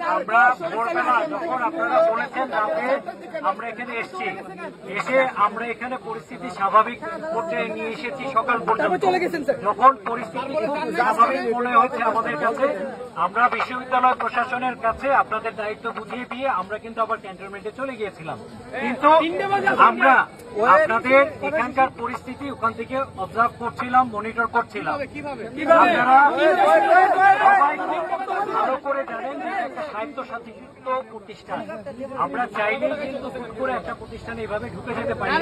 আমরা ভোরবেলা যখন আপনারা বলেছেন রাতে আমরা এখানে এসেছি, এসে আমরা এখানে পরিস্থিতি স্বাভাবিক করতে নিয়ে এসেছি সকাল পর্যন্ত। যখন পরিস্থিতি খুব স্বাভাবিক মনে হচ্ছে আমাদের কাছে, আমরা বিশ্ববিদ্যালয় প্রশাসনের কাছে আপনাদের দায়িত্ব বুঝিয়ে দিয়ে আমরা কিন্তু আবার ক্যান্টনমেন্টে চলে গিয়েছিলাম। কিন্তু আমরা আপনাদের এখানকার পরিস্থিতি ওখান থেকে অবজার্ভ করছিলাম, মনিটর করছিলাম। আপনারা সবাই ভালো করে জানেন যে একটা স্বায়ত্তশাসিত প্রতিষ্ঠান, আমরা চাইলেই কিন্তু হুট করে একটা প্রতিষ্ঠানে এভাবে ঢুকে যেতে পারি না।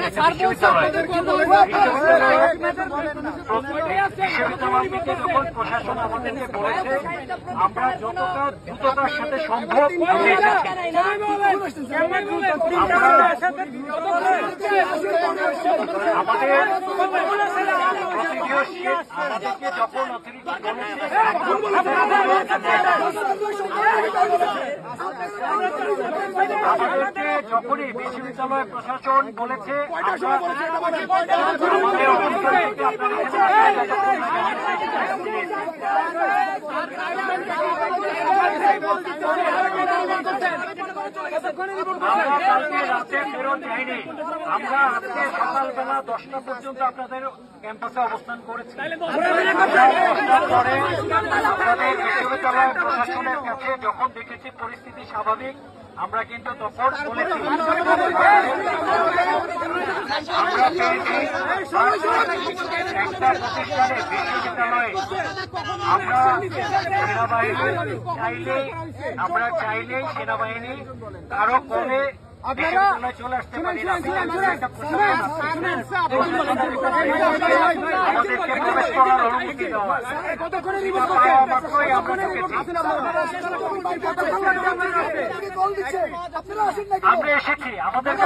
বিশ্ববিদ্যালয় থেকে যখন প্রশাসন আমাদেরকে বলেছে আমরা যতটা দ্রুততার সাথে সম্ভব আমাদের আমাদেরকে যখন অথরিটি আমাদেরকে যখনই বিশ্ববিদ্যালয় প্রশাসন বলেছে আমাদের অফিসার থেকে আমরা কালকে রাতে ফেরত যাইনি, আমরা আজকে সকালবেলা 10টা পর্যন্ত আপনাদের ক্যাম্পাসে অবস্থান করেছি। পরে আপনাদের বিশ্ববিদ্যালয় প্রশাসনের কাছে যখন দেখেছি পরিস্থিতি স্বাভাবিক, আমরা কিন্তু তখন বলেছি আমরা পেয়েছি একটা প্রতিষ্ঠানে বিশ্ববিদ্যালয়ে আমরা চাইলেই সেনাবাহিনী আরো কমে বিশ্ববিদ্যালয়ে চলে আসতে পারি না। একটা আমাদেরকে প্রবেশ করার অনুমতি দেওয়া মাত্রই আমরা আমরা এসেছি। আমাদেরকে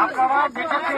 আপনারা দেখেছি